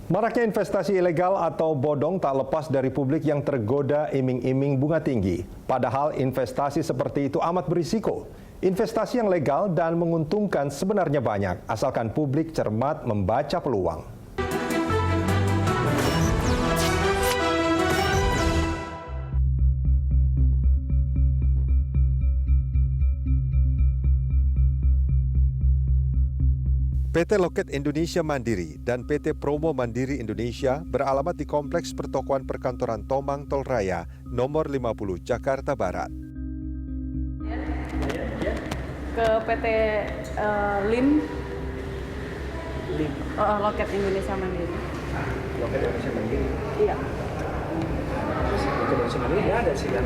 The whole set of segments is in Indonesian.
Maraknya investasi ilegal atau bodong tak lepas dari publik yang tergoda iming-iming bunga tinggi. Padahal investasi seperti itu amat berisiko. Investasi yang legal dan menguntungkan sebenarnya banyak, asalkan publik cermat membaca peluang. PT Loket Indonesia Mandiri dan PT Promo Mandiri Indonesia beralamat di Kompleks Pertokoan Perkantoran Tomang Tol Raya nomor 50 Jakarta Barat. Ke PT LIM Loket Indonesia Mandiri. Loket Indonesia Mandiri? Iya. Terus Loket Indonesia Mandiri ya ada sih kan?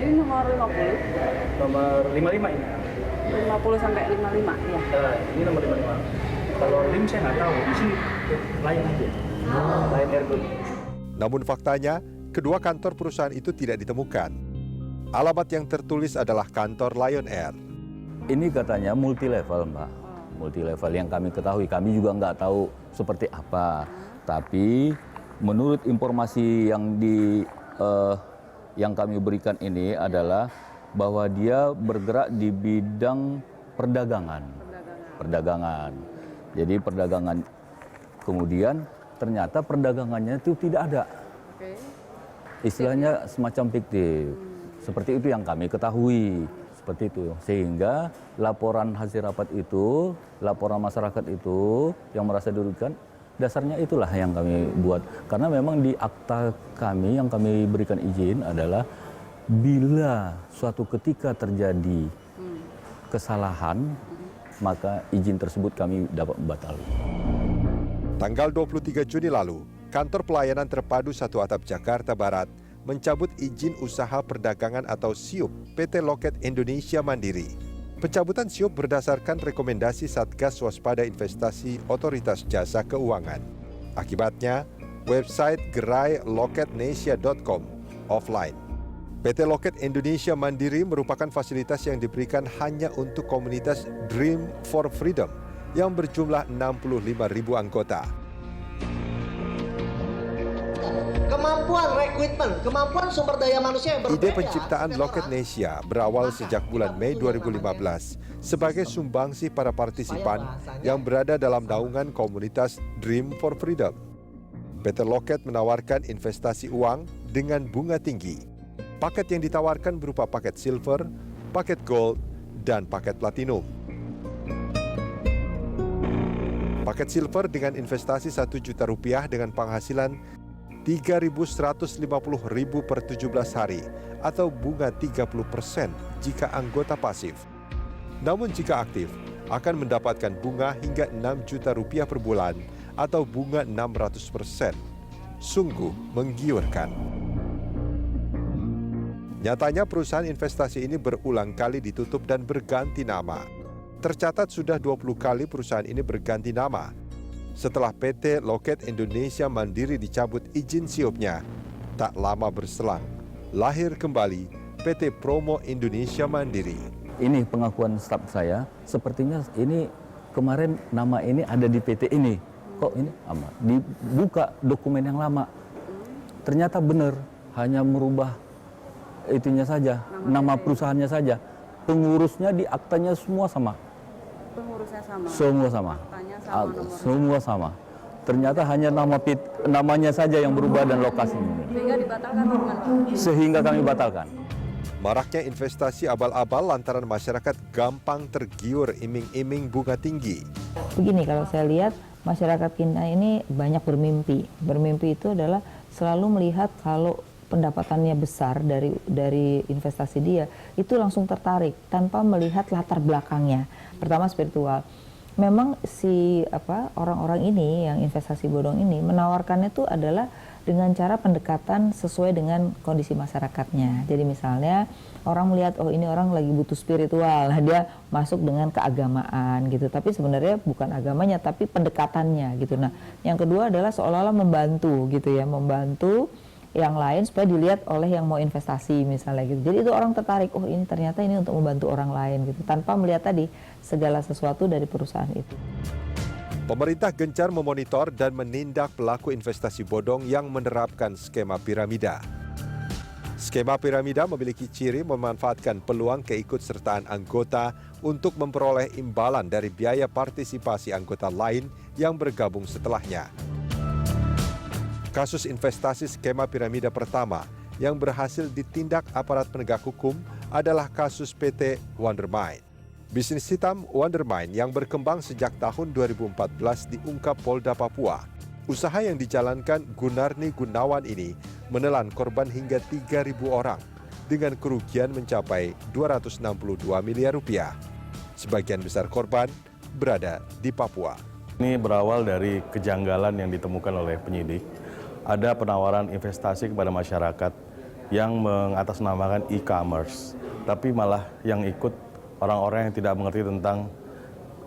Ini nomor 50. Nomor 55 ini? 50 sampai 55, ya. Ini nomor 55. Kalau LIM saya nggak tahu, di sini Lion aja. Lion Air Group. Namun faktanya, kedua kantor perusahaan itu tidak ditemukan. Alamat yang tertulis adalah kantor Lion Air. Ini katanya multi level, Mbak. Multi level yang kami ketahui, kami juga nggak tahu seperti apa. Tapi menurut informasi yang kami berikan ini adalah bahwa dia bergerak di bidang perdagangan. Jadi perdagangan, kemudian ternyata perdagangannya itu tidak ada. Istilahnya semacam fiktif. Seperti itu yang kami ketahui. Seperti itu. Sehingga laporan hasil rapat itu, laporan masyarakat itu yang merasa dirugikan, dasarnya itulah yang kami buat. Karena memang di akta kami yang kami berikan izin adalah bila suatu ketika terjadi kesalahan, maka izin tersebut kami dapat membatalkan. Tanggal 23 Juni lalu, Kantor Pelayanan Terpadu Satu Atap Jakarta Barat mencabut izin usaha perdagangan atau SIUP PT Loket Indonesia Mandiri. Pencabutan SIUP berdasarkan rekomendasi Satgas Waspada Investasi Otoritas Jasa Keuangan. Akibatnya, website gerai-loketnesia.com offline. PT Loket Indonesia Mandiri merupakan fasilitas yang diberikan hanya untuk komunitas Dream for Freedom yang berjumlah 65.000 anggota. Kemampuan rekrutmen, kemampuan sumber daya manusia yang berbeda. Ide penciptaan Loketnesia berawal sejak bulan Mei 2015 sebagai sumbangsi para partisipan yang berada dalam naungan komunitas Dream for Freedom. PT Loket menawarkan investasi uang dengan bunga tinggi. Paket yang ditawarkan berupa paket silver, paket gold, dan paket platinum. Paket silver dengan investasi Rp1 juta dengan penghasilan Rp3.150.000 per 17 hari atau bunga 30% jika anggota pasif. Namun jika aktif, akan mendapatkan bunga hingga Rp6 juta per bulan atau bunga 600%. Sungguh menggiurkan. Nyatanya perusahaan investasi ini berulang kali ditutup dan berganti nama. Tercatat sudah 20 kali perusahaan ini berganti nama. Setelah PT Loket Indonesia Mandiri dicabut izin SIUP-nya, tak lama berselang, lahir kembali PT Promo Indonesia Mandiri. Ini pengakuan staf saya, sepertinya ini kemarin nama ini ada di PT ini. Kok ini amat? Dibuka dokumen yang lama. Ternyata benar, hanya merubah itunya saja, nama perusahaannya saja. Pengurusnya di aktanya semua sama. Pengurusnya sama? Semua sama. Aktanya sama, semua sama. Ternyata hanya namanya saja yang berubah dan lokasinya. Sehingga dibatalkan hubungan? Sehingga kami batalkan. Maraknya investasi abal-abal lantaran masyarakat gampang tergiur iming-iming bunga tinggi. Begini, kalau saya lihat masyarakat kita ini banyak bermimpi. Bermimpi itu adalah selalu melihat kalau pendapatannya besar dari investasi dia, itu langsung tertarik tanpa melihat latar belakangnya. Pertama spiritual. Memang orang-orang ini yang investasi bodong ini menawarkannya itu adalah dengan cara pendekatan sesuai dengan kondisi masyarakatnya. Jadi misalnya orang melihat, oh ini orang lagi butuh spiritual, nah dia masuk dengan keagamaan gitu. Tapi sebenarnya bukan agamanya, tapi pendekatannya gitu. Nah, yang kedua adalah seolah-olah membantu gitu ya, membantu yang lain supaya dilihat oleh yang mau investasi misalnya gitu. Jadi itu orang tertarik, oh ini ternyata ini untuk membantu orang lain gitu, tanpa melihat tadi segala sesuatu dari perusahaan itu. Pemerintah gencar memonitor dan menindak pelaku investasi bodong yang menerapkan skema piramida. Skema piramida memiliki ciri memanfaatkan peluang keikutsertaan anggota untuk memperoleh imbalan dari biaya partisipasi anggota lain yang bergabung setelahnya. Kasus investasi skema piramida pertama yang berhasil ditindak aparat penegak hukum adalah kasus PT Wondermind. Bisnis hitam Wondermind yang berkembang sejak tahun 2014 diungkap Polda Papua. Usaha yang dijalankan Gunarni Gunawan ini menelan korban hingga 3.000 orang dengan kerugian mencapai 262 miliar rupiah. Sebagian besar korban berada di Papua. Ini berawal dari kejanggalan yang ditemukan oleh penyidik. Ada penawaran investasi kepada masyarakat yang mengatasnamakan e-commerce, tapi malah yang ikut orang-orang yang tidak mengerti tentang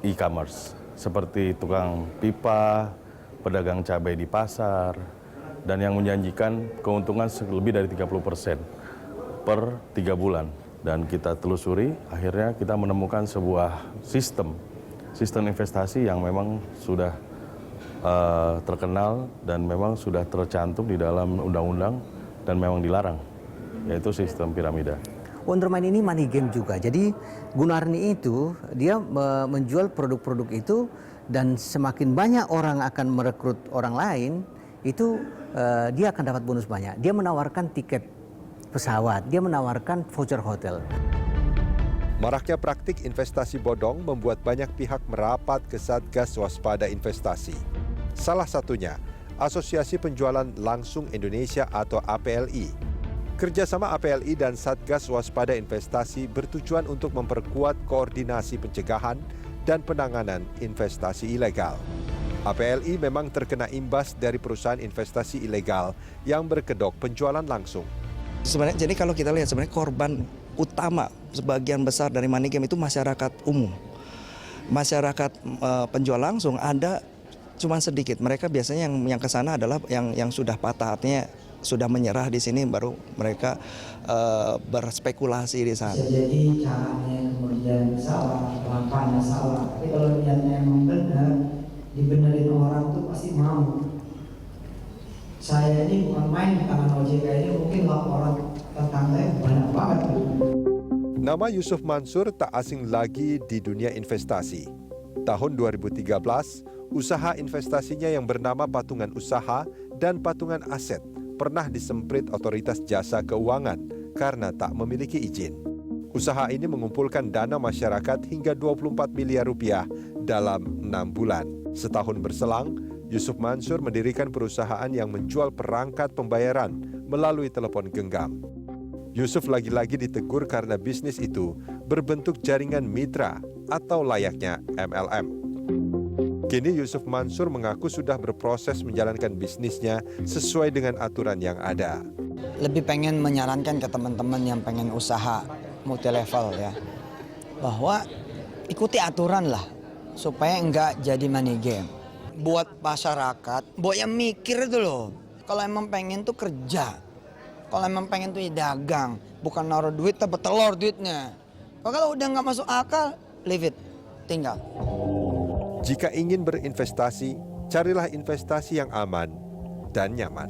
e-commerce, seperti tukang pipa, pedagang cabai di pasar, dan yang menjanjikan keuntungan lebih dari 30% per 3 bulan. Dan kita telusuri, akhirnya kita menemukan sebuah sistem investasi yang memang sudah terkenal dan memang sudah tercantum di dalam undang-undang dan memang dilarang, yaitu sistem piramida. Wondermind ini money game juga. Jadi Gunarni itu dia menjual produk-produk itu dan semakin banyak orang akan merekrut orang lain, itu dia akan dapat bonus banyak. Dia menawarkan tiket pesawat, dia menawarkan voucher hotel. Maraknya praktik investasi bodong membuat banyak pihak merapat ke Satgas Waspada Investasi. Salah satunya Asosiasi Penjualan Langsung Indonesia atau APLI. Kerjasama APLI dan Satgas Waspada Investasi bertujuan untuk memperkuat koordinasi pencegahan dan penanganan investasi ilegal. APLI memang terkena imbas dari perusahaan investasi ilegal yang berkedok penjualan langsung. Sebenarnya, jadi kalau kita lihat sebenarnya korban utama sebagian besar dari money game itu masyarakat umum. Masyarakat penjual langsung ada cuma sedikit. Mereka biasanya yang ke sana adalah yang sudah patah, artinya sudah menyerah di sini, baru mereka berspekulasi di sana. Bisa jadi caranya kemudian salah, langkahnya salah. Tapi kalau niatnya emang benar, dibenerin orang tuh pasti mau. Saya ini bukan main di tangan OJK ini, mungkin laporan tetangganya banyak banget. Nama Yusuf Mansur tak asing lagi di dunia investasi. Tahun 2013, usaha investasinya yang bernama Patungan Usaha dan Patungan Aset pernah disemprit otoritas jasa keuangan karena tak memiliki izin. Usaha ini mengumpulkan dana masyarakat hingga 24 miliar rupiah dalam 6 bulan. Setahun berselang, Yusuf Mansur mendirikan perusahaan yang menjual perangkat pembayaran melalui telepon genggam. Yusuf lagi-lagi ditegur karena bisnis itu berbentuk jaringan mitra atau layaknya MLM. Kini Yusuf Mansur mengaku sudah berproses menjalankan bisnisnya sesuai dengan aturan yang ada. Lebih pengen menyarankan ke teman-teman yang pengen usaha multi level ya, bahwa ikuti aturan lah supaya enggak jadi money game. Buat masyarakat, buat yang mikir itu loh, kalau emang pengen tuh kerja, kalau emang pengen tuh ya dagang, bukan naruh duit tapi telur duitnya. Kalau udah nggak masuk akal, leave it, tinggal. Jika ingin berinvestasi, carilah investasi yang aman dan nyaman.